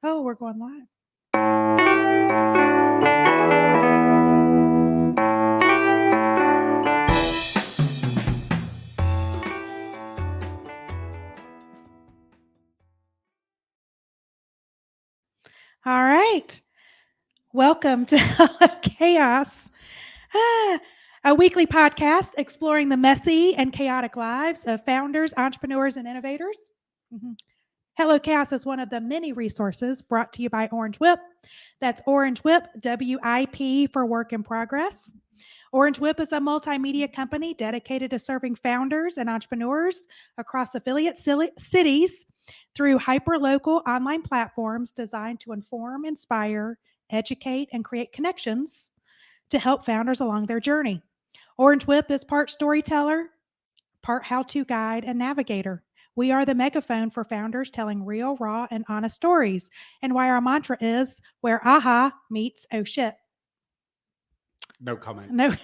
Oh, we're going live. All right. Welcome to Chaos, a weekly podcast exploring the messy and chaotic lives of founders, entrepreneurs, and innovators. Hello Chaos is one of the many resources brought to you by Orange Whip. That's Orange Whip, WIP for work in progress. Orange Whip is a multimedia company dedicated to serving founders and entrepreneurs across affiliate cities through hyper-local online platforms designed to inform, inspire, educate, and create connections to help founders along their journey. Orange Whip is part storyteller, part how-to guide, and navigator. We are the megaphone for founders telling real, raw, and honest stories, and why our mantra is where aha meets oh shit. No comment. No.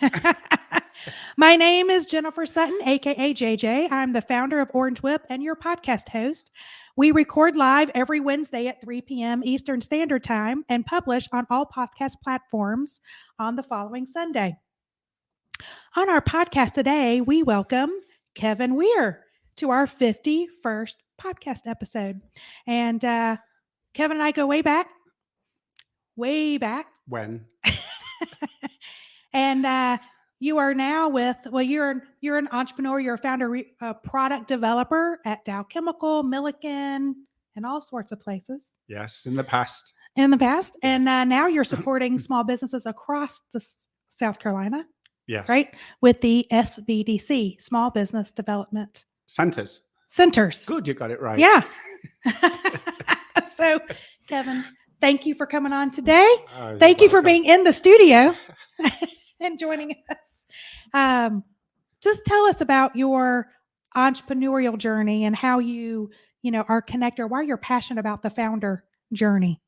My name is Jennifer Sutton, aka JJ. I'm the founder of Orange Whip and your podcast host. We record live every Wednesday at 3 p.m. Eastern Standard Time and publish on all podcast platforms on the following Sunday. On our podcast today, we welcome Kevin Weir to our 51st podcast episode. And Kevin and I go way back. When? And you are now you're an entrepreneur, you're a founder, a product developer at Dow Chemical, Milliken, and all sorts of places. Yes, in the past. Yes. And now you're supporting small businesses across South Carolina. Yes. Right? With the SBDC, Small Business Development Centers. Good, you got it right. Yeah. So, Kevin, thank you for coming on today. Thank you for being in the studio and joining us. Just tell us about your entrepreneurial journey and how you are connected, or why you're passionate about the founder journey.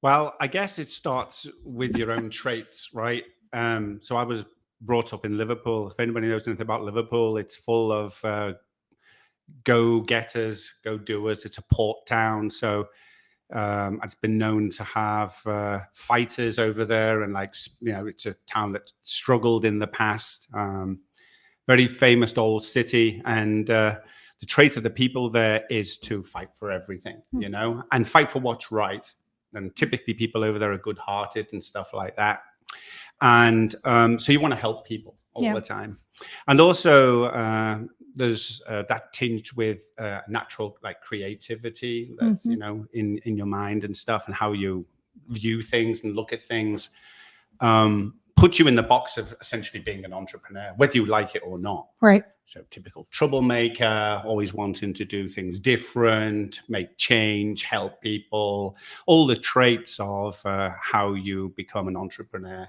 Well, I guess it starts with your own traits, right? So I was brought up in Liverpool. If anybody knows anything about Liverpool, it's full of go-getters, go-doers. It's a port town. So it's been known to have fighters over there. And it's a town that struggled in the past. Very famous old city. And the trait of the people there is to fight for everything, and fight for what's right. And typically people over there are good-hearted and stuff like that. And so you want to help people all the time. And also there's that tinge with natural creativity that's, in your mind and stuff, and how you view things and look at things. Put you in the box of essentially being an entrepreneur, whether you like it or not. Right. So typical troublemaker, always wanting to do things different, make change, help people, all the traits of how you become an entrepreneur.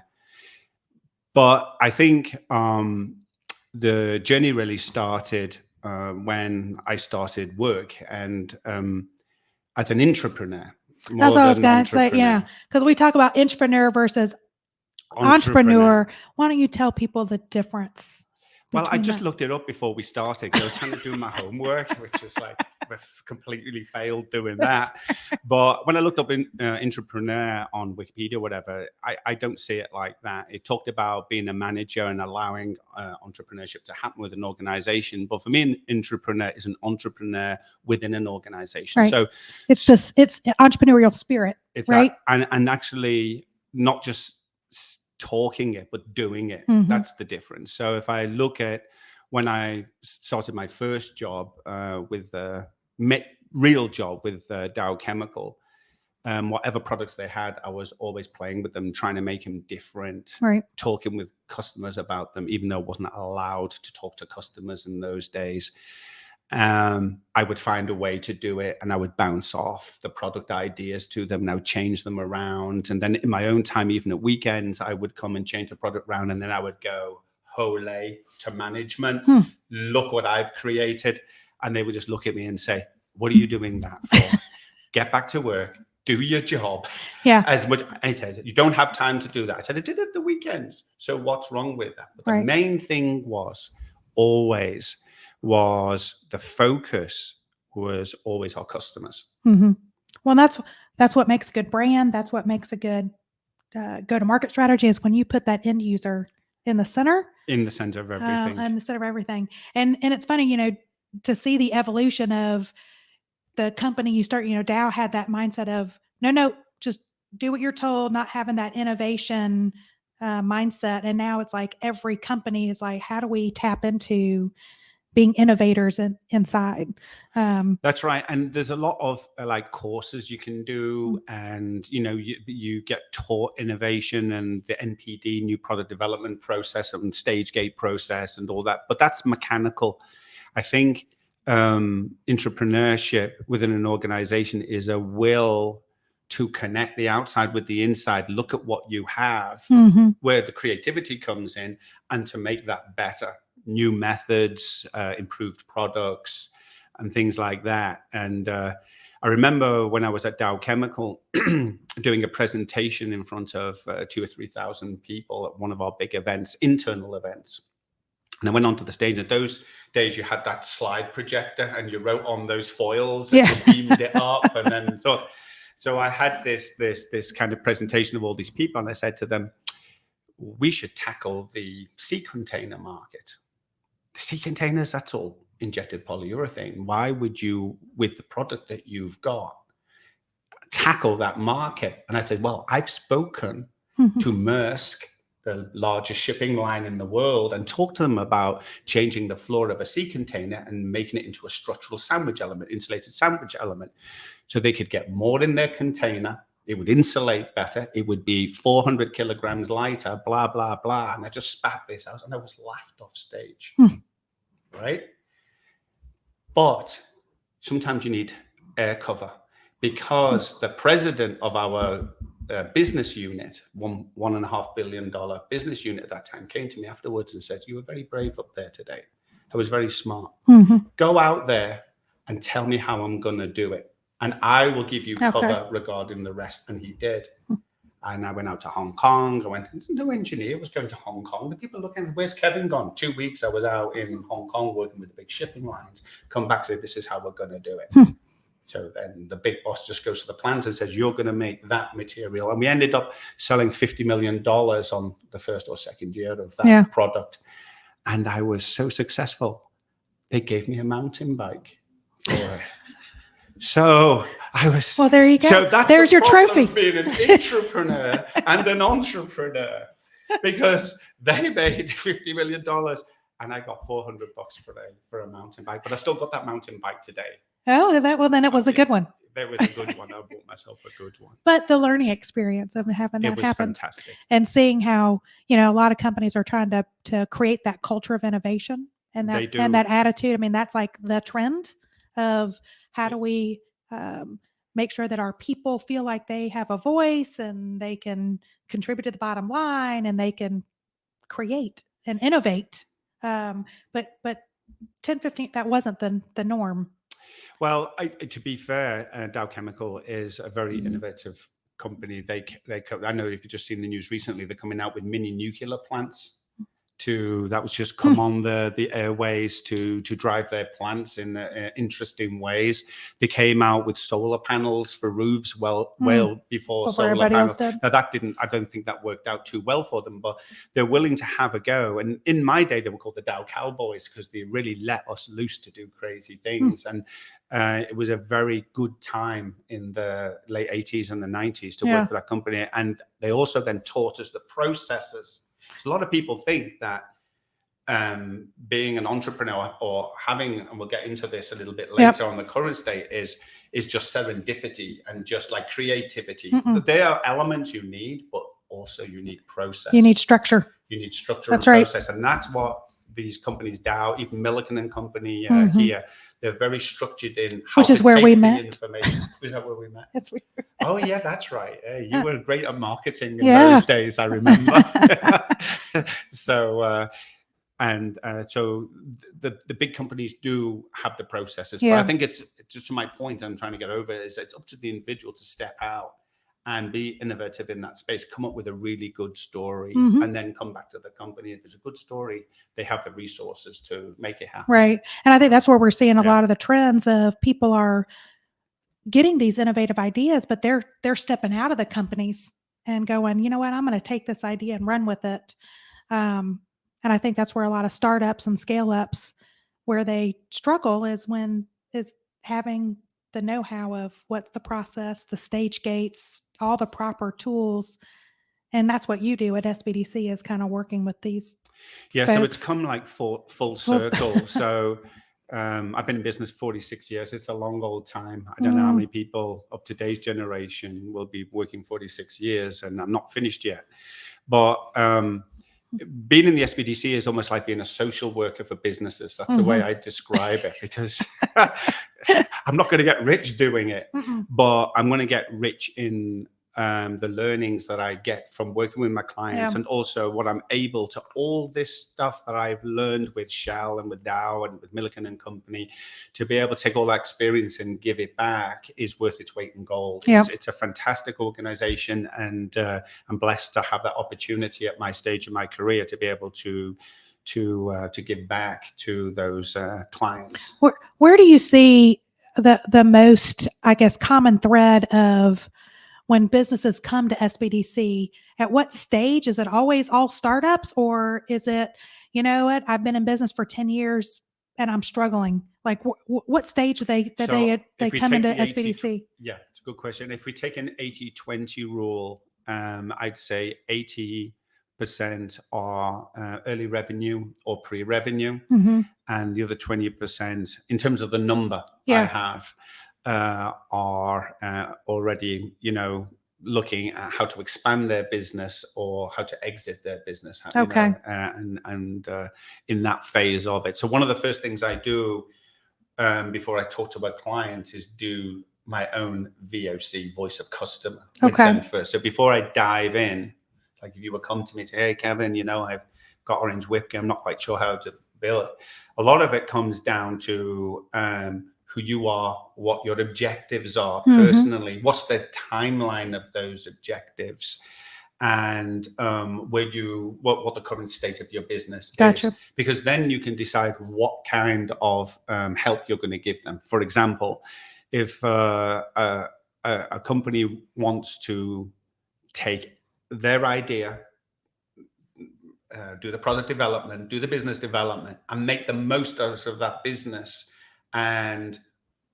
But I think the journey really started when I started work and as an intrapreneur. That's what I was going to say, because we talk about intrapreneur versus entrepreneur. Why don't you tell people the difference? Well, I just looked it up before we started. I was trying to do my homework, which is we've completely failed doing that. But when I looked up intrapreneur on Wikipedia or whatever, I don't see it like that. It talked about being a manager and allowing entrepreneurship to happen with an organization. But for me, an intrapreneur is an entrepreneur within an organization. Right. So it's entrepreneurial spirit, right? And actually not just talking it, but doing it. That's the difference. So if I look at when I started my first job with real job with Dow Chemical, whatever products they had, I was always playing with them, trying to make them different, right. Talking with customers about them, even though I wasn't allowed to talk to customers in those days. I would find a way to do it, and I would bounce off the product ideas to them, and I would change them around. And then in my own time, even at weekends, I would come and change the product around, and then I would go whole to management. Look what I've created. And they would just look at me and say, what are you doing that for? Get back to work, do your job. Yeah. As much, I said, you don't have time to do that. I said, I did it the weekends. So what's wrong with that? But the main thing was the focus was always our customers. Well, that's what makes a good brand. That's what makes a good go-to-market strategy is when you put that end user in the center. In the center of everything. In the center of everything. And it's funny, to see the evolution of the company you start, Dow had that mindset of no, just do what you're told, not having that innovation mindset. And now it's like every company is like, how do we tap into being innovators inside? That's right. And there's a lot of like courses you can do, and you get taught innovation and the NPD, new product development process, and stage gate process and all that, but that's mechanical. I think entrepreneurship within an organization is a will to connect the outside with the inside, look at what you have, where the creativity comes in, and to make that better. New methods, improved products, and things like that. And I remember when I was at Dow Chemical doing a presentation in front of 2,000 or 3,000 people at one of our big events, internal events. And I went onto the stage. And those days you had that slide projector and you wrote on those foils and you beamed it up. And then so I had this kind of presentation of all these people. And I said to them, we should tackle the sea container market. The sea containers, that's all injected polyurethane. Why would you, with the product that you've got, tackle that market? And I said, well, I've spoken to Maersk, the largest shipping line in the world, and talked to them about changing the floor of a sea container and making it into a structural sandwich element, insulated sandwich element, so they could get more in their container. It would insulate better. It would be 400 kilograms lighter, blah, blah, blah. And I just spat this out and I was laughed off stage, right? But sometimes you need air cover, because the president of our business unit, $1.5 billion business unit at that time, came to me afterwards and said, you were very brave up there today. That was very smart. Go out there and tell me how I'm going to do it, and I will give you cover regarding the rest. And he did. And I went out to Hong Kong. I went, no engineer was going to Hong Kong. The people looking, where's Kevin gone? 2 weeks I was out in Hong Kong working with the big shipping lines. Come back, say, this is how we're going to do it. So then the big boss just goes to the plant and says, you're going to make that material. And we ended up selling $50 million on the first or second year of that product. And I was so successful. They gave me a mountain bike for it. So I was. Well, there you go. So that's there's your trophy. Being an entrepreneur and an entrepreneur, because they made $50 million and I got $400 for a mountain bike. But I still got that mountain bike today. Oh, then it was a good one. That was a good one. I bought myself a good one. But the learning experience of having that happen, fantastic, and seeing how a lot of companies are trying to create that culture of innovation and that attitude. I mean, that's like the trend of how do we make sure that our people feel like they have a voice and they can contribute to the bottom line and they can create and innovate. But 10, 15, that wasn't the norm. Well, to be fair, Dow Chemical is a very innovative company. I know if you've just seen the news recently, they're coming out with mini nuclear plants. That was just come on the airways to drive their plants in interesting ways. They came out with solar panels for roofs well before solar panels. Now I don't think that worked out too well for them, but they're willing to have a go. And in my day, they were called the Dow Cowboys because they really let us loose to do crazy things. And it was a very good time in the late 80s and the 90s to work for that company. And they also then taught us the processes. So a lot of people think that being an entrepreneur or having, and we'll get into this a little bit later on the current state, is just serendipity and just like creativity. There are elements you need, but also you need process. You need structure. You need structure and process. And that's what these companies, Dow, even Milliken and Company here, they're very structured in how Which is where we met. Information. Is that where we met? That's weird. Oh yeah, that's right. You were great at marketing in those days, I remember. So the big companies do have the processes, but I think it's just to my point I'm trying to get over is it's up to the individual to step out and be innovative in that space, come up with a really good story, and then come back to the company. If it's a good story, they have the resources to make it happen. Right. And I think that's where we're seeing a lot of the trends of people are getting these innovative ideas, but they're stepping out of the companies and going, you know what, I'm going to take this idea and run with it. And I think that's where a lot of startups and scale ups where they struggle is having the know-how of what's the process, the stage gates, all the proper tools. And that's what you do at SBDC is kind of working with these Yeah, so it's folks. come like full circle. So I've been in business 46 years. It's a long old time. I don't know how many people of today's generation will be working 46 years, and I'm not finished yet. But being in the SBDC is almost like being a social worker for businesses. That's the way I describe it, because I'm not going to get rich doing it, but I'm going to get rich in the learnings that I get from working with my clients, and also what I'm able to, all this stuff that I've learned with Shell and with Dow and with Milliken and Company, to be able to take all that experience and give it back is worth its weight in gold. It's a fantastic organization, and I'm blessed to have that opportunity at my stage of my career to be able to give back to those clients. Where do you see the most, I guess, common thread of when businesses come to SBDC? At what stage? Is it always all startups, or is it, you know what, I've been in business for 10 years and I'm struggling? Like what stage do they come into SBDC? Yeah, it's a good question. If we take an 80-20 rule, I'd say 80% are early revenue or pre-revenue, and the other 20%, in terms of the number I have, are already, looking at how to expand their business or how to exit their business. And in that phase of it. So one of the first things I do before I talk to my clients is do my own VOC, voice of customer, with them first. So before I dive in, like if you would come to me and say, hey, Kevin, I've got orange whiskey, I'm not quite sure how to build it. A lot of it comes down to who you are, what your objectives are personally, what's the timeline of those objectives, and what the current state of your business is, because then you can decide what kind of help you're going to give them. For example, if a company wants to take their idea, do the product development, do the business development, and make the most out of that business, and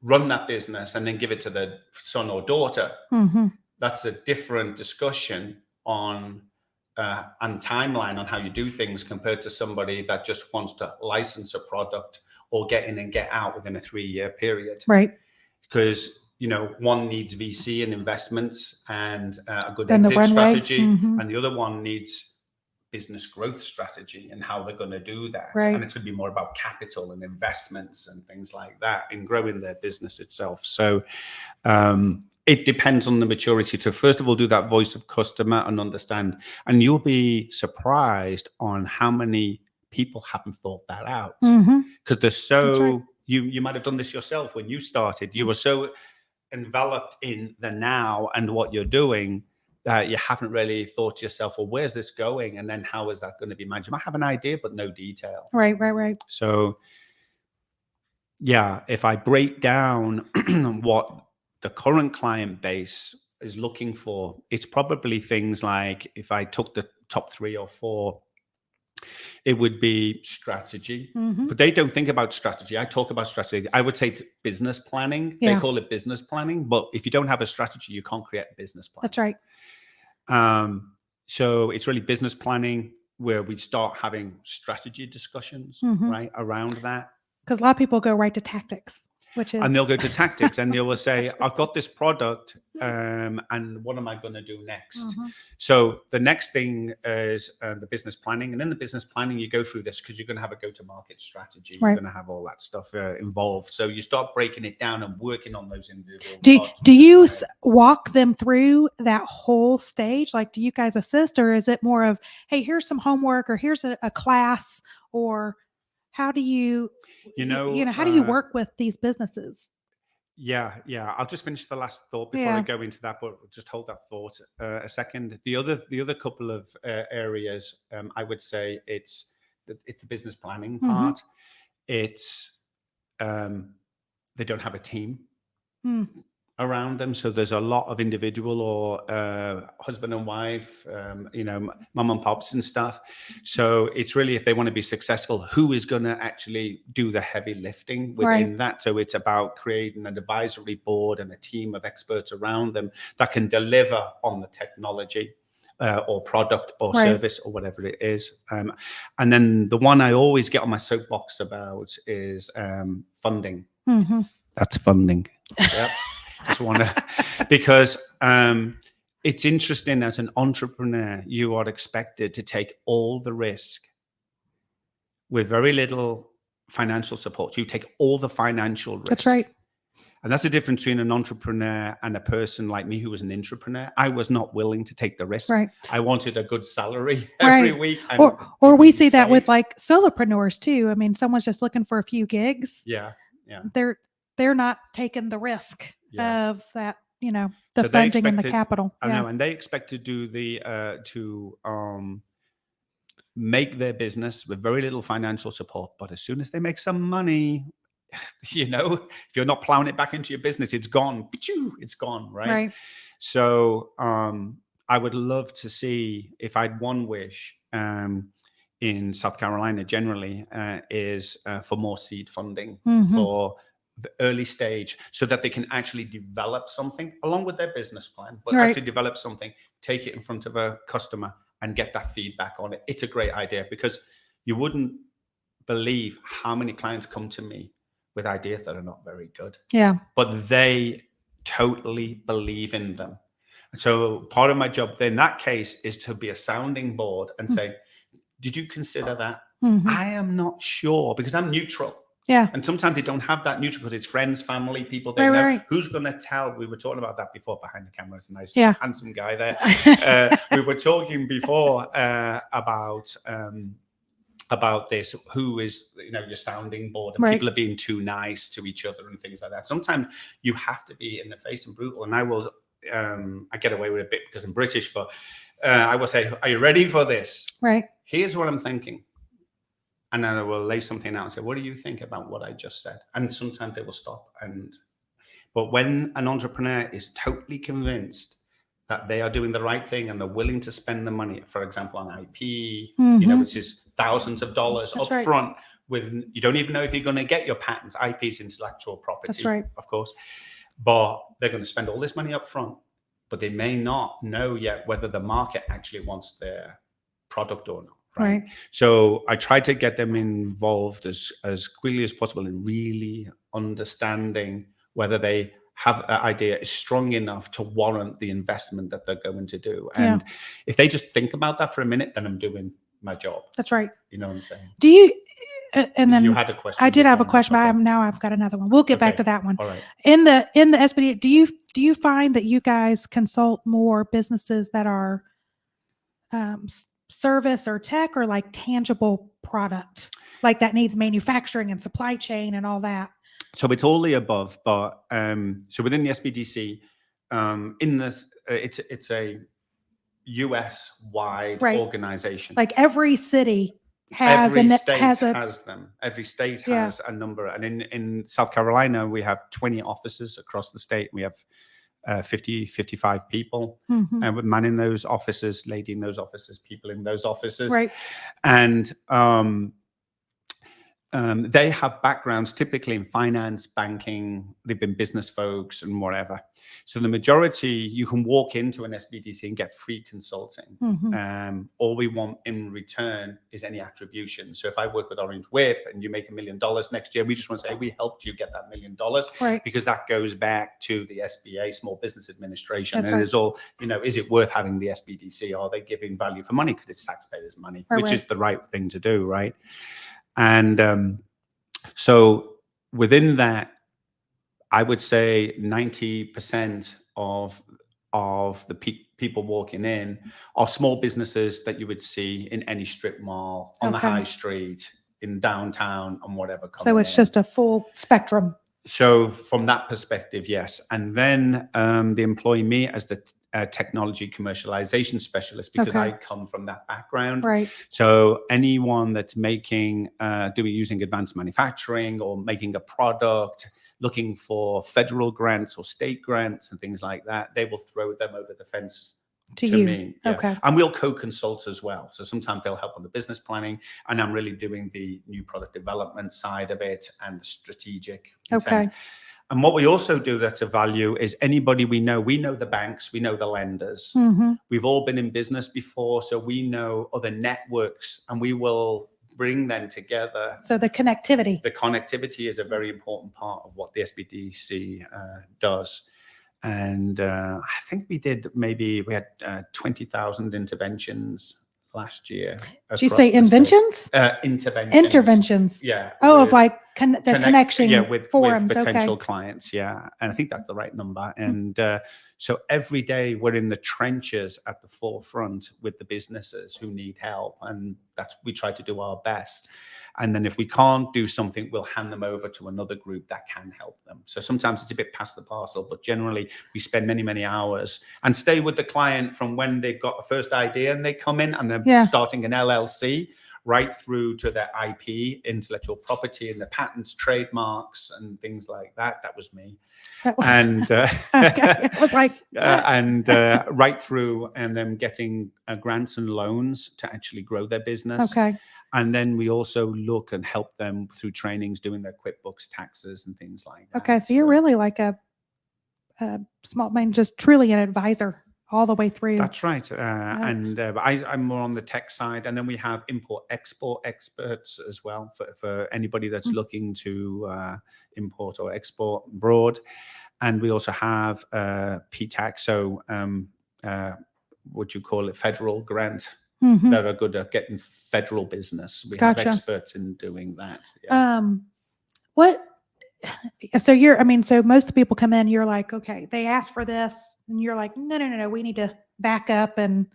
run that business, and then give it to the son or daughter, that's a different discussion on and timeline on how you do things, compared to somebody that just wants to license a product or get in and get out within a 3-year period. Right. Because one needs VC and investments and a good exit strategy, and the other one needs business growth strategy and how they're going to do that. And it would be more about capital and investments and things like that in growing their business itself. So it depends on the maturity to, first of all, do that voice of customer and understand. And you'll be surprised on how many people haven't thought that out. Because they're so, you might have done this yourself when you started. You were so enveloped in the now and what you're doing that you haven't really thought to yourself, well, where's this going? And then how is that going to be managed? You might have an idea, but no detail. Right. So yeah, if I break down what the current client base is looking for, it's probably things like, if I took the top 3 or 4, it would be strategy. But they don't think about strategy. I talk about strategy. I would say business planning. They call it business planning. But if you don't have a strategy, you can't create a business plan. That's right. So it's really business planning, where we start having strategy discussions, right, around that. Because a lot of people go right to tactics. And they'll go to tactics, and they will say, I've got this product, and what am I going to do next? So the next thing is the business planning. And in the business planning, you go through this because you're going to have a go-to-market strategy. You're going to have all that stuff involved. So you start breaking it down and working on those individual parts. Do you walk them through that whole stage? Like, do you guys assist, or is it more of, hey, here's some homework, or here's a class, or how do you... how do you work with these businesses? Yeah. I'll just finish the last thought before I go into that, but just hold that thought a second. The other couple of areas, I would say it's the business planning part. It's they don't have a team around them. So there's a lot of individual or husband and wife, mom and pops and stuff. So it's really, if they want to be successful, who is going to actually do the heavy lifting within that? So it's about creating an advisory board and a team of experts around them that can deliver on the technology or product or service or whatever it is. And then the one I always get on my soapbox about is funding. Mm-hmm. That's funding. Yep. Just want to, because it's interesting, as an entrepreneur, you are expected to take all the risk with very little financial support. You take all the financial risk. That's right. And that's the difference between an entrepreneur and a person like me who was an intrapreneur. I was not willing to take the risk. Right. I wanted a good salary every week. Or we see that with like solopreneurs too. I mean, someone's just looking for a few gigs. Yeah. They're not taking the risk of that, the so funding and the capital. I know, and they expect to do make their business with very little financial support. But as soon as they make some money, if you're not plowing it back into your business, it's gone. It's gone, right? So I would love to see, if I'd one wish in South Carolina generally, is for more seed funding for the early stage, so that they can actually develop something along with their business plan, but actually develop something, take it in front of a customer and get that feedback on it. It's a great idea, because you wouldn't believe how many clients come to me with ideas that are not very good. Yeah. But they totally believe in them. And so part of my job in that case is to be a sounding board and say, did you consider that? I am not sure, because I'm neutral. Yeah. And sometimes they don't have that neutral, because it's friends, family, people they know. Who's going to tell? We were talking about that before behind the camera. It's a nice, handsome guy there. We were talking before about this, who is, your sounding board, and people are being too nice to each other and things like that. Sometimes you have to be in the face and brutal. And I will, I get away with a bit because I'm British, but I will say, are you ready for this? Right. Here's what I'm thinking. And then I will lay something out and say, what do you think about what I just said? And sometimes they will stop. But when an entrepreneur is totally convinced that they are doing the right thing and they're willing to spend the money, for example, on IP, which is thousands of dollars up front, with, you don't even know if you're going to get your patents. IP is intellectual property, of course. But they're going to spend all this money up front, but they may not know yet whether the market actually wants their product or not. Right. So I try to get them involved as quickly as possible in really understanding whether they have an idea is strong enough to warrant the investment that they're going to do. And if they just think about that for a minute, then I'm doing my job. That's right. You know what I'm saying? Do you, and then you had a question. I did have a question, but now I've got another one. We'll get back to that one. All right. In the SBD, do you find that you guys consult more businesses that are service or tech, or like tangible product, like that needs manufacturing and supply chain and all that? So it's all the above, but so within the SBDC, in this, it's a US wide organization. Like every city has, every state has them. Every state has a number, and in South Carolina we have 20 offices across the state. We have 55 people, and we're manning those offices, leading those offices, people in those offices, and they have backgrounds typically in finance, banking. They've been business folks and whatever. So the majority, you can walk into an SBDC and get free consulting. All we want in return is any attribution. So if I work with Orange Whip and you make $1 million next year, we just want to say we helped you get that $1 million, because that goes back to the SBA, Small Business Administration. And it's all, is it worth having the SBDC? Are they giving value for money? Because it's taxpayers' money, which is the right thing to do, right? And so within that, I would say 90% of the people walking in are small businesses that you would see in any strip mall, on the high street, in downtown, and whatever. So it's just a full spectrum. So from that perspective, yes. And then they employ me as the technology commercialization specialist, because I come from that background. So anyone that's using advanced manufacturing or making a product, looking for federal grants or state grants and things like that, they will throw them over the fence to you. me. Yeah. Okay. And we'll co-consult as well. So sometimes they'll help on the business planning, and I'm really doing the new product development side of it and the strategic intent. Okay. And what we also do that's a value is anybody we know the banks, we know the lenders. Mm-hmm. We've all been in business before, so we know other networks, and we will bring them together. So the connectivity. The connectivity is a very important part of what the SBDC does. And I think we had 20,000 interventions last year. Did you say inventions? Interventions. Interventions. Yeah. Oh, of like the connection with forums. With potential Okay. clients. Yeah. And I think that's the right number. And so every day we're in the trenches at the forefront with the businesses who need help. And we try to do our best. And then if we can't do something, we'll hand them over to another group that can help them. So sometimes it's a bit past the parcel, but generally we spend many, many hours and stay with the client from when they've got a first idea and they come in and they're starting an LLC right through to their IP, intellectual property, and the patents, trademarks, and things like that. That was me. And okay. It was like and right through, and then getting grants and loans to actually grow their business. Okay. And then we also look and help them through trainings, doing their QuickBooks, taxes, and things like that. Okay, so you're really like a just truly an advisor all the way through. That's right. And I'm more on the tech side. And then we have import-export experts as well for anybody that's looking to import or export abroad. And we also have PTAC, so what you call it, federal grant. Mm-hmm. That are good at getting federal business. We have experts in doing that. Yeah. So most people come in, you're like, okay, they ask for this, and you're like, no, we need to back up and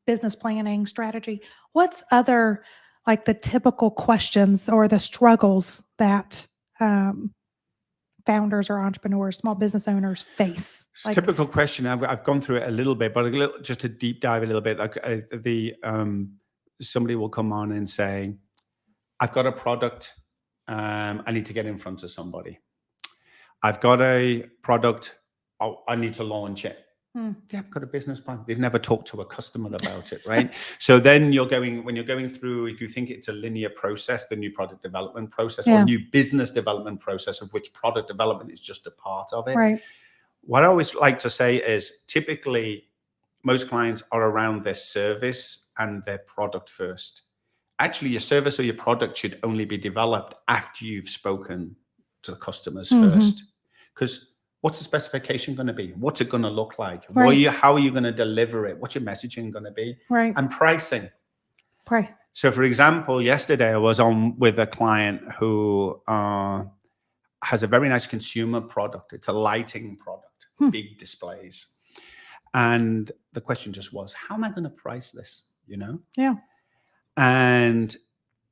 business planning strategy. What's other, like the typical questions or the struggles that founders or entrepreneurs, small business owners face? Like, typical question. I've gone through it a little bit, but just to deep dive a little bit. Like somebody will come on and say, "I've got a product. I need to get in front of somebody. I've got a product. I need to launch it. Yeah, I've got a business plan. They've never talked to a customer about it, right? So then when you're going through, if you think it's a linear process, the new product development process or new business development process, of which product development is just a part of it. Right. What I always like to say is typically most clients are around their service and their product first. Actually, your service or your product should only be developed after you've spoken to the customers first. Because what's the specification going to be? What's it going to look like? Right. How are you going to deliver it? What's your messaging going to be? Right. And pricing. Right. So, for example, yesterday I was on with a client who has a very nice consumer product. It's a lighting product, big displays. And the question just was, how am I going to price this? Yeah. And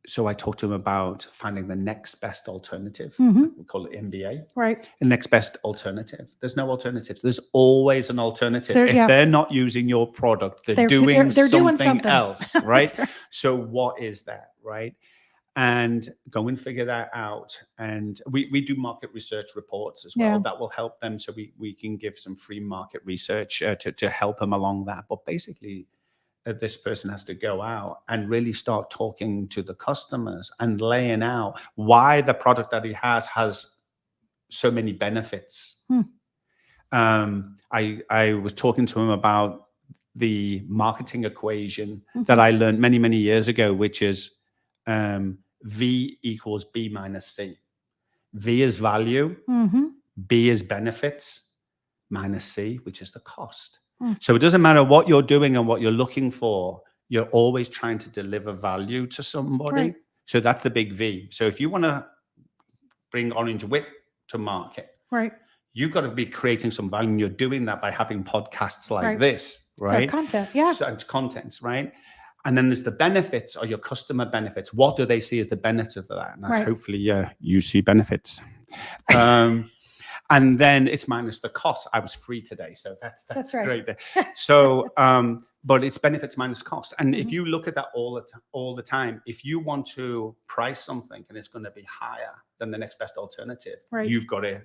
so I talked to him about finding the next best alternative. We call it MBA. Right. The next best alternative. There's no alternatives. There's always an alternative. If they're not using your product, they're doing something else, right? Right. So what is that, right? And go and figure that out. And we do market research reports as well. That will help them. So we can give some free market research to help them along that. But basically, this person has to go out and really start talking to the customers and laying out why the product that he has so many benefits. I was talking to him about the marketing equation that I learned many, many years ago, which is V equals B minus C. V is value, B is benefits, minus C, which is the cost. So it doesn't matter what you're doing and what you're looking for, you're always trying to deliver value to somebody. Right. So that's the big V. So if you want to bring Orange Whip to market, right, you've got to be creating some value. And you're doing that by having podcasts like this, right? So content, yeah. So it's content, right? And then there's the benefits or your customer benefits. What do they see as the benefit of that? And hopefully, you see benefits. And then it's minus the cost. I was free today, so that's right. Great. So, but it's benefits minus cost. And if you look at that all the time, if you want to price something and it's going to be higher than the next best alternative. Right. You've got to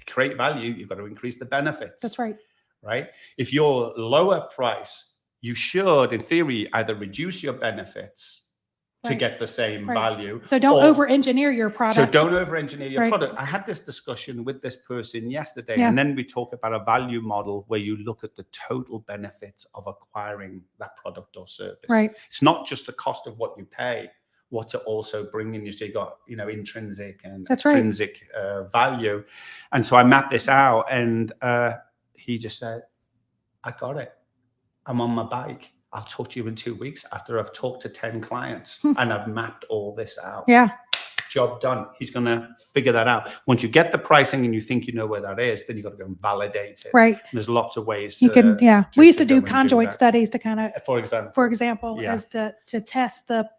create value. You've got to increase the benefits. That's right. Right? If you're lower price, you should, in theory, either reduce your benefits to get the same value. So don't over-engineer your product. So don't over-engineer your product. I had this discussion with this person yesterday, and then we talk about a value model where you look at the total benefits of acquiring that product or service. Right. It's not just the cost of what you pay, what it also bringing you. So you got, intrinsic and extrinsic value. And so I mapped this out, and he just said, I got it. I'm on my bike. I'll talk to you in 2 weeks after I've talked to 10 clients and I've mapped all this out. Yeah. Job done. He's going to figure that out. Once you get the pricing and you think you know where that is, then you've got to go and validate it. Right. And there's lots of ways. You can, we used to do conjoint studies to kind of, for example, as to test the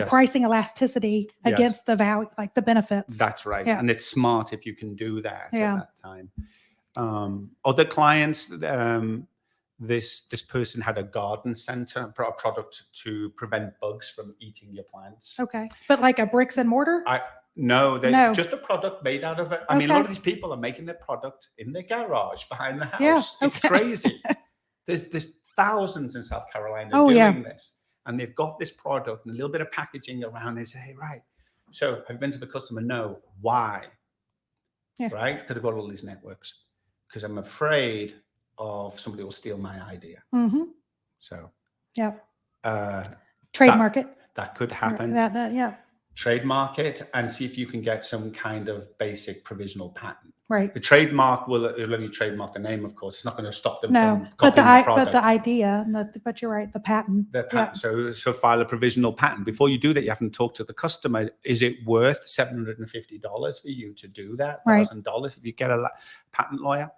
pricing elasticity against the value, like the benefits. That's right. Yeah. And it's smart if you can do that at that time. Other clients, this person had a garden center, a product to prevent bugs from eating your plants. Okay. But like a bricks and mortar? No, just a product made out of it. I mean, a lot of these people are making their product in their garage behind the house. Yeah, It's crazy. There's thousands in South Carolina doing this. And they've got this product and a little bit of packaging around. They say, hey, right. So I've been to the customer. No. Why? Yeah. Right? Because I've got all these networks. Because I'm afraid of somebody will steal my idea. Mm-hmm. So, trademark it. That could happen. Trademark it and see if you can get some kind of basic provisional patent. Right. The trademark will only trademark the name, of course. It's not going to stop them from copying but the product. But the idea, but you're right, the patent. The patent. So file a provisional patent. Before you do that, you have to talk to the customer. Is it worth $750 for you to do that? $1,000 if you get a patent lawyer?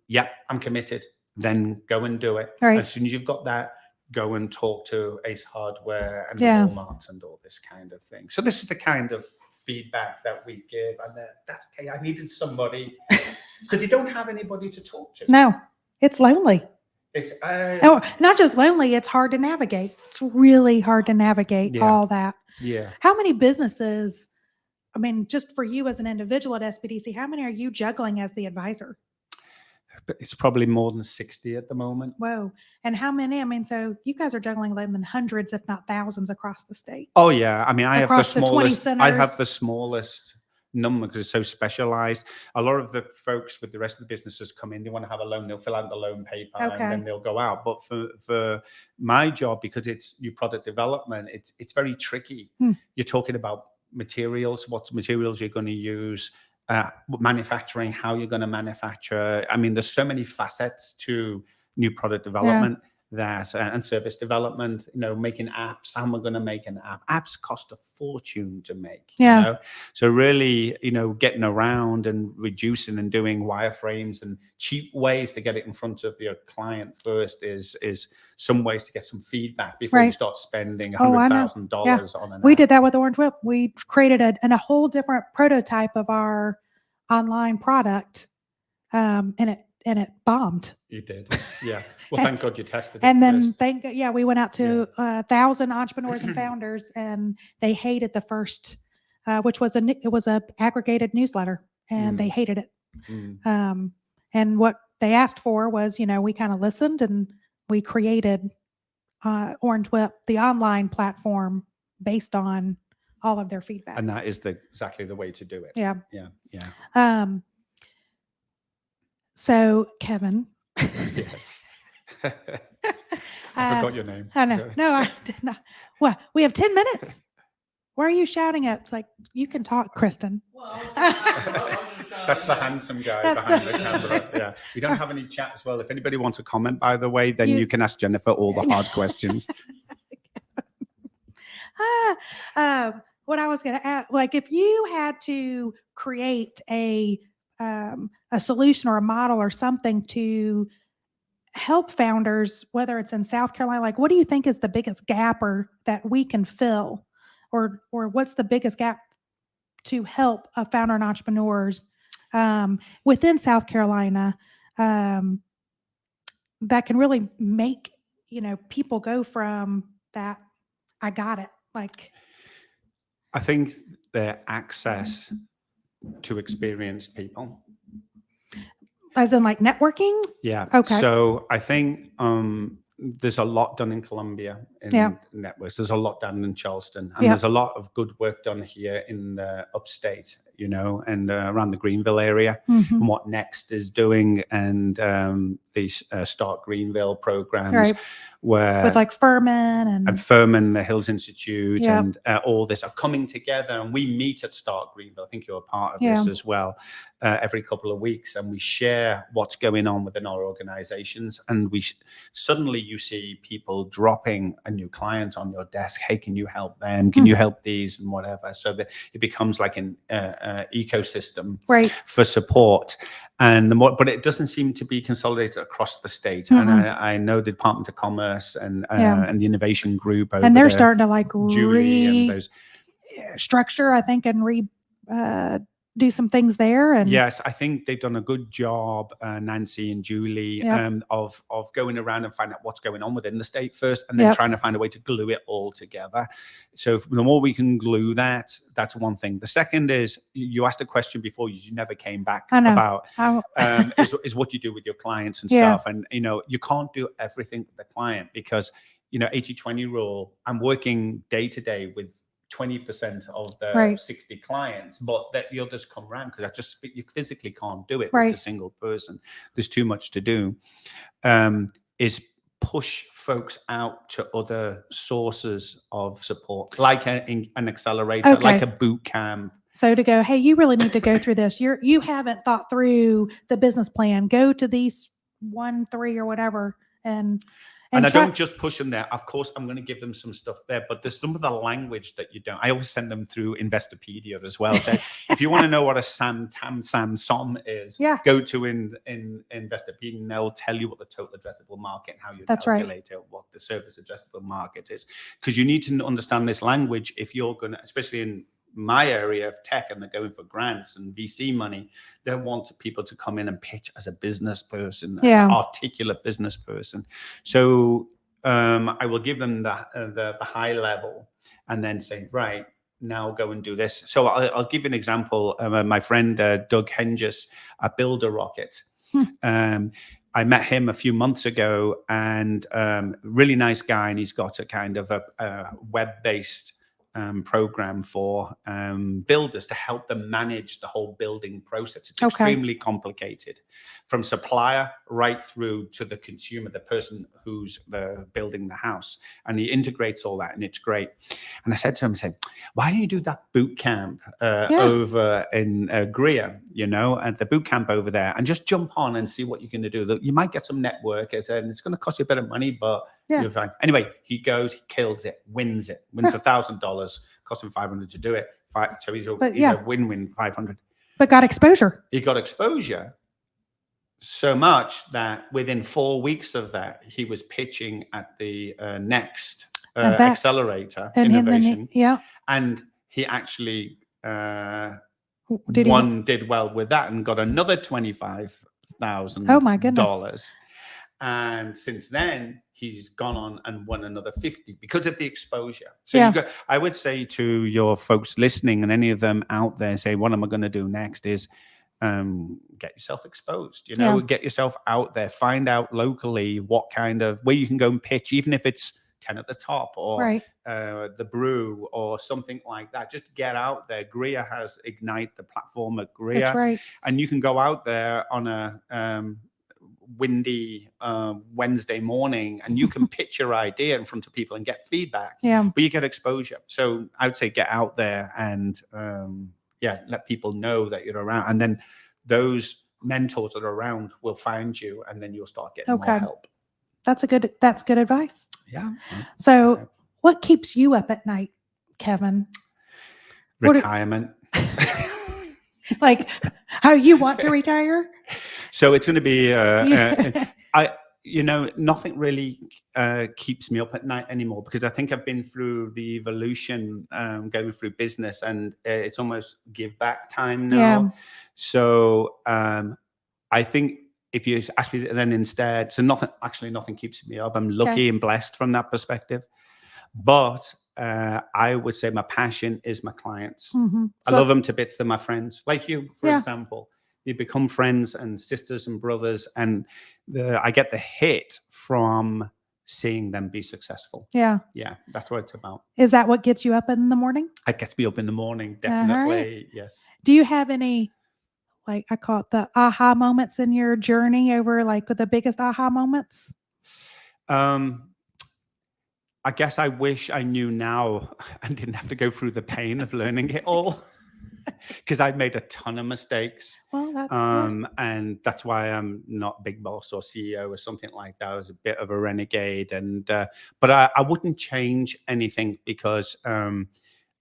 Yeah, I'm committed. Then go and do it. Right. As soon as you've got that, go and talk to Ace Hardware and Walmart and all this kind of thing. So this is the kind of feedback that we give, and that's okay. I needed somebody because you don't have anybody to talk to. No, it's lonely. It's not just lonely. It's hard to navigate. It's really hard to navigate all that. Yeah. How many businesses? I mean, just for you as an individual at SBDC, how many are you juggling as the advisor? It's probably more than 60 at the moment. Whoa. And how many? I mean, so you guys are juggling them in hundreds, if not thousands, across the state. Oh, yeah. I mean, I have the smallest. I have the smallest number because it's so specialized. A lot of the folks with the rest of the businesses come in, they want to have a loan, they'll fill out the loan paper and then they'll go out. But for my job, because it's new product development, it's very tricky. You're talking about materials, what materials you're going to use, manufacturing, how you're going to manufacture. I mean, there's so many facets to new product development and service development, making apps. How am I going to make an app? Apps cost a fortune to make. So really, getting around and reducing and doing wireframes and cheap ways to get it in front of your client first is some ways to get some feedback before you start spending $100,000 on an app. We did that with Orange Whip. We created a whole different prototype of our online product, and it bombed. You did, yeah. Well, thank God you tested it. And then we went out to 1,000 entrepreneurs and founders, and they hated the first, which was it was a aggregated newsletter, and they hated it. And what they asked for was, we kind of listened and we created Orange Whip, the online platform, based on all of their feedback. And that is exactly the way to do it. Yeah. So, Kevin. Yes. I forgot your name. I know. No, I did not. Well, we have 10 minutes. Why are you shouting at? It's like, you can talk, Kristen. That's the handsome guy behind the camera. Yeah. We don't have any chat as well. If anybody wants to comment, by the way, then you can ask Jennifer all the hard questions. What I was going to ask, like, if you had to create a solution or a model or something to help founders, whether it's in South Carolina, like, what do you think is the biggest gap or that we can fill, or what's the biggest gap to help a founder and entrepreneurs within South Carolina that can really make people go from that, I got it, like. I think their access to experienced people. As in like networking? Yeah. Okay. So I think there's a lot done in Colombia in networks. There's a lot done in Charleston, and there's a lot of good work done here in the upstate, and around the Greenville area, and what Next is doing, and these Start Greenville programs, where with like Furman and Furman, the Hills Institute, Yep. and all this are coming together, and we meet at Start Greenville. I think you're a part of this as well. Every couple of weeks, and we share what's going on within our organizations, and suddenly you see people dropping a new client on your desk. Hey, can you help them? Can you help these and whatever? So that it becomes like an ecosystem for support. And but it doesn't seem to be consolidated across the state. And I know the Department of Commerce and the Innovation Group over and they're there, starting to like and those structure, I think, and do some things there. And yes, I think they've done a good job, Nancy and Julie, of going around and finding out what's going on within the state first, and then trying to find a way to glue it all together. So the more we can glue that, that's one thing. The second is, you asked a question before, you never came back about is what you do with your clients and stuff. And you can't do everything with the client, because 80-20 rule. I'm working day to day with 20% of the 60 clients, but that the others come around, because you physically can't do it with a single person. There's too much to do. Is push folks out to other sources of support, like an accelerator, like a boot camp. So to go, hey, you really need to go through this. You haven't thought through the business plan. Go to these 1, 3 or whatever, and I don't just push them there. Of course, I'm going to give them some stuff there, but there's some of the language that you don't. I always send them through Investopedia as well. So if you want to know what a SAM SOM is, go to Investopedia, and they'll tell you what the total addressable market and how you calculate it, what the service addressable market is. Because you need to understand this language if you're going to, especially in my area of tech, and they're going for grants and VC money, they want people to come in and pitch as a business person, an articulate business person. So I will give them the high level, and then say, right, now go and do this. So I'll give you an example. My friend Doug Henges at Builder Rocket. I met him a few months ago, and really nice guy, and he's got a kind of a web-based program for builders to help them manage the whole building process. It's extremely complicated, from supplier right through to the consumer, the person who's building the house, and he integrates all that, and it's great. And I said to him, why don't you do that boot camp over in Greer, at the boot camp over there, and just jump on and see what you're going to do. You might get some network, and it's going to cost you a bit of money, but you're fine. Anyway, he goes, he kills it, wins $1,000, cost him $500 to do it. So he's a win-win, 500. But got exposure. He got exposure so much that within 4 weeks of that, he was pitching at the Next Accelerator Innovation. And he actually did well with that, and got another $25,000. Oh my goodness. And since then, he's gone on and won another 50 because of the exposure. So I would say to your folks listening, and any of them out there, say, what am I going to do next is get yourself exposed, get yourself out there, find out locally what kind of, where you can go and pitch, even if it's 10 at the top, or the brew or something like that. Just get out there. Greer has Ignite, the platform at Greer. That's right. And you can go out there on a windy Wednesday morning, and you can pitch your idea in front of people and get feedback. But you get exposure. So I would say get out there and let people know that you're around, and then those mentors that are around will find you, and then you'll start getting more help. That's good advice. Yeah. So what keeps you up at night, Kevin? Retirement. Like how you want to retire? So it's going to be, nothing really keeps me up at night anymore, because I think I've been through the evolution, going through business, and it's almost give back time now. So I think if you ask me then instead, so nothing keeps me up. I'm lucky and blessed from that perspective. But I would say my passion is my clients. Mm-hmm. I love them to bits. They're my friends, like you, for Yeah. example. You become friends and sisters and brothers, and I get the hit from seeing them be successful. Yeah. Yeah, that's what it's about. Is that what gets you up in the morning? It gets me up in the morning, All definitely. right. Yes. Do you have any, like I call it the aha moments in your journey over, like the biggest aha moments? I guess I wish I knew now and didn't have to go through the pain of learning it all, because I've made a ton of mistakes. Well, that's And that's why I'm not big boss or CEO or something like that. I was a bit of a renegade, and but I wouldn't change anything, because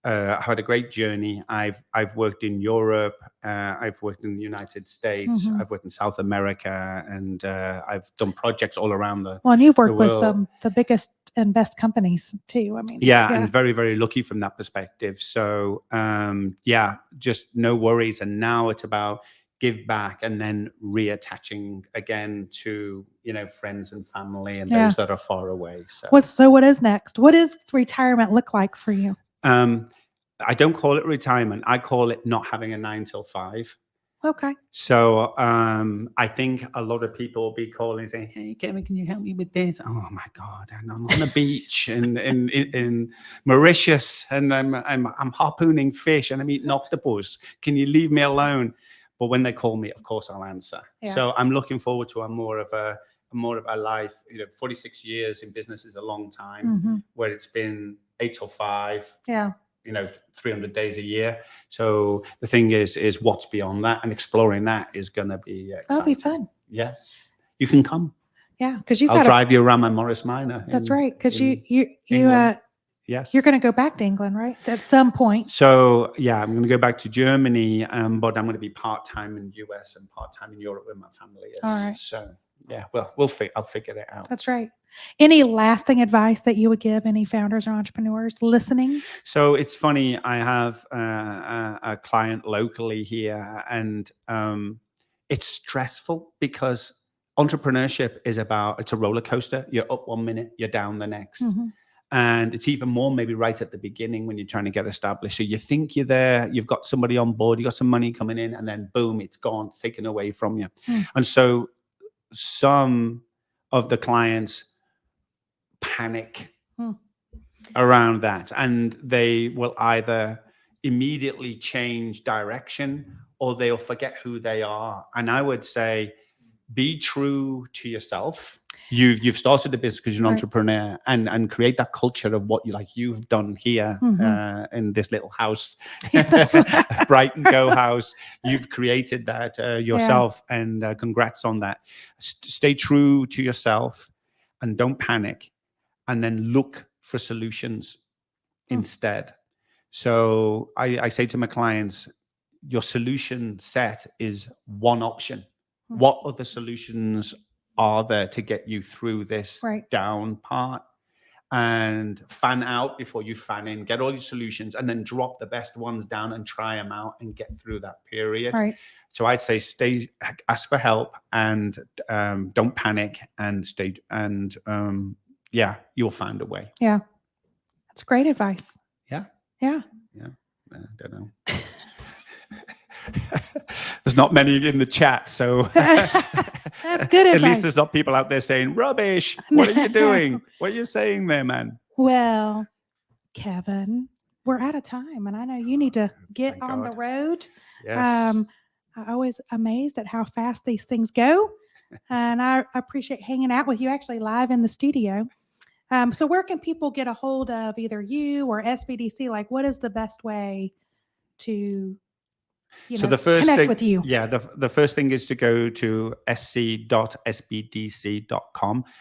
I had a great journey. I've worked in Europe. I've worked in the United States. Mhm. I've worked in South America, and I've done projects all around the Well, and you've worked with world. some the biggest and best companies too. I mean, Yeah, and very, very lucky from that perspective. So yeah, just no worries. And now it's about give back and then reattaching again to, you know, friends and family and Yeah. those that are far away. So what is next? What does retirement look like for you? I don't call it retirement. I call it not having a 9 till 5. Okay. So I think a lot of people will be calling and saying, "Hey, Kevin, can you help me with this?" Oh my God, and I'm on a beach in Mauritius, and I'm harpooning fish and I'm eating octopus. Can you leave me alone? But when they call me, of course I'll answer. Yeah. So I'm looking forward to a more of a life. You know, 46 years in business is a long time, Mm-hmm. where it's been 8 till 5. Yeah. You know, 300 days a year. So the thing is what's beyond that, and exploring that is going to be exciting. That'll be fun. Yes, you can come. Yeah, because I'll drive you around my Morris Minor. That's right, because you Yes. you're going to go back to England, right? At some point. So yeah, I'm going to go back to Germany, but I'm going to be part-time in the US and part-time in Europe where my family is. All right. So yeah, well, I'll figure it out. That's right. Any lasting advice that you would give any founders or entrepreneurs listening? So it's funny. I have a client locally here, and it's stressful because entrepreneurship is it's a roller coaster. You're up one minute, you're down the next. Mm-hmm. And it's even more maybe right at the beginning when you're trying to get established. So you think you're there, you've got somebody on board, you got some money coming in, and then boom, it's gone, it's taken away from you. Mm. And so some of the clients panic around that, and they will either immediately change direction or they'll forget who they are. And I would say, be true to yourself. You've started a business because you're an entrepreneur, and create that culture of what you've done here in this little house, Brighton Go house. You've created that yourself, and congrats on that. Stay true to yourself and don't panic, and then look for solutions instead. So I say to my clients, your solution set is one option. What other solutions are there to get you through this down part? And fan out before you fan in. Get all your solutions and then drop the best ones down and try them out and get through that period. Right. So I'd say ask for help, and don't panic, and yeah, you'll find a way. Yeah. That's great advice. Yeah. Yeah. Yeah. I don't know. There's not many in the chat, so that's good advice. At least there's not people out there saying rubbish. What are you doing? What are you saying there, man? Well, Kevin, we're out of time, and I know you need to get Thank on God. the road. Yes. I'm always amazed at how fast these things go, and I appreciate hanging out with you actually live in the studio. So where can people get a hold of either you or SBDC? Like, what is the best way to connect with you? Yeah, the first thing is to go to sc.sbdc.com.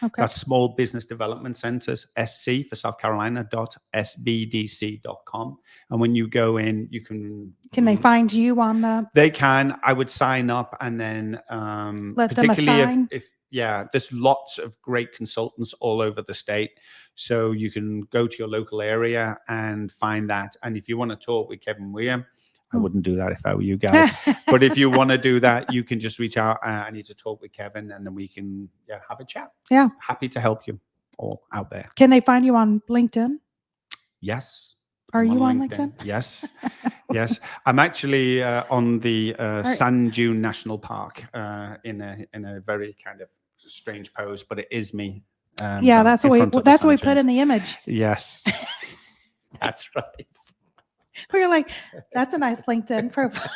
Okay. That's Small Business Development Centers, SC for South Carolina, .sbdc.com. And when you go in, you can they find you on the? They can. I would sign up, and then let them assign? if there's lots of great consultants all over the state. So you can go to your local area and find that. And if you want to talk with Kevin Weir, I wouldn't do that if I were you guys. But if you want to do that, you can just reach out. I need to talk with Kevin, and then we can have a chat. Yeah. Happy to help you all out there. Can they find you on LinkedIn? Yes. Are I'm you on LinkedIn? Yes. Yes. I'm actually on the Sand Dune National Park in a very kind of strange pose, but it is me. Yeah, that's what we put in the image. Yes. That's right. We were like, that's a nice LinkedIn profile.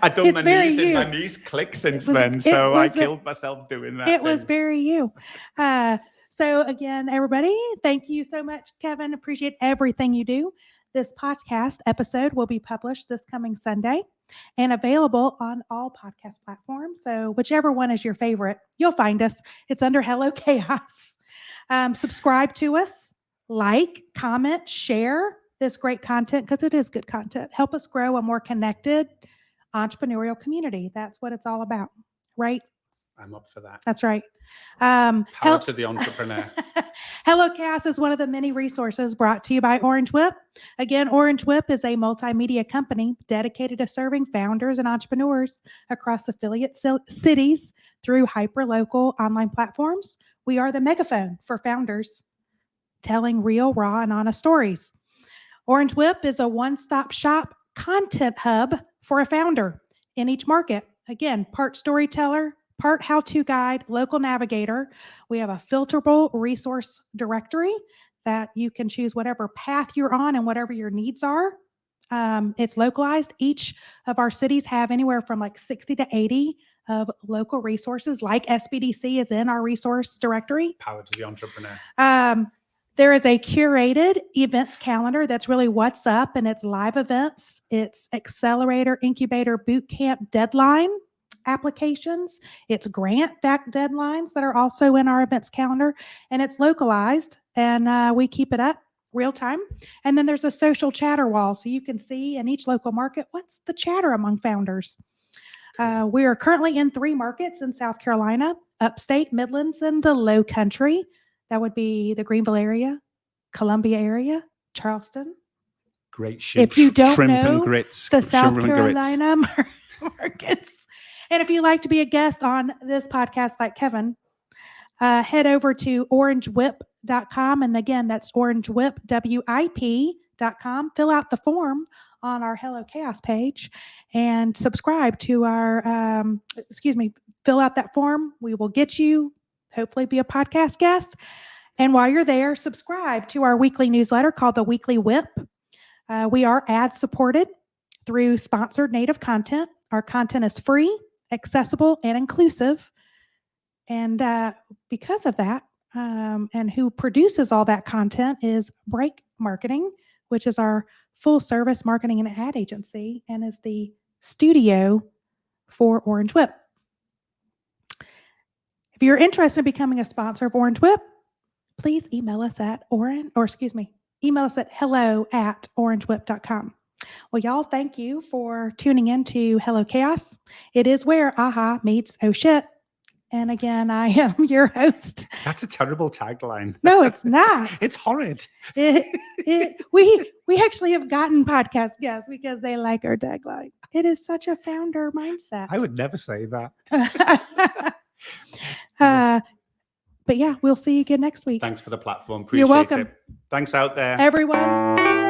I've done my knees and my knees click since then, so I killed myself doing that. It was very you. So again, everybody, thank you so much, Kevin. Appreciate everything you do. This podcast episode will be published this coming Sunday and available on all podcast platforms. So whichever one is your favorite, you'll find us. It's under Hello Chaos. Subscribe to us, like, comment, share this great content because it is good content. Help us grow a more connected entrepreneurial community. That's what it's all about, right? I'm up for that. That's right. Power to the entrepreneur. Hello Chaos is one of the many resources brought to you by Orange Whip. Again, Orange Whip is a multimedia company dedicated to serving founders and entrepreneurs across affiliate cities through hyper-local online platforms. We are the megaphone for founders telling real, raw, and honest stories. Orange Whip is a one-stop shop content hub for a founder in each market. Again, part storyteller, part how-to guide, local navigator. We have a filterable resource directory that you can choose whatever path you're on and whatever your needs are. It's localized. Each of our cities have anywhere from like 60 to 80 of local resources, like SBDC is in our resource directory. Power to the entrepreneur. There is a curated events calendar that's really what's up, and it's live events, it's accelerator, incubator, boot camp deadline applications, it's grant deadlines that are also in our events calendar, and it's localized, and we keep it up real time. And then there's a social chatter wall, so you can see in each local market what's the chatter among founders. We are currently in 3 markets in South Carolina, upstate, Midlands, and the Low Country. That would be the Greenville area, Columbia area, Charleston. Great if you don't shrimp know and grits, the South Carolina markets, and if you'd like to be a guest on this podcast like Kevin, head over to orangewhip.com. And again, that's orangewhip.com. Fill out the form on our Hello Chaos page and subscribe to our, fill out that form. We will get you, hopefully be a podcast guest. And while you're there, subscribe to our weekly newsletter called The Weekly Whip. We are ad supported through sponsored native content. Our content is free, accessible, and inclusive. And because of that, and who produces all that content is Break Marketing, which is our full service marketing and ad agency and is the studio for Orange Whip. If you're interested in becoming a sponsor of Orange Whip, please email us at email us at hello@orangewhip.com. Well, y'all, thank you for tuning in to Hello Chaos. It is where aha meets oh shit. And again, I am your host. That's a terrible tagline. No, it's not. It's horrid. We actually have gotten podcast guests because they like our tagline. It is such a founder mindset. I would never say that. But yeah, we'll see you again next week. Thanks for the platform. Appreciate You're welcome. it. Thanks out there. Everyone.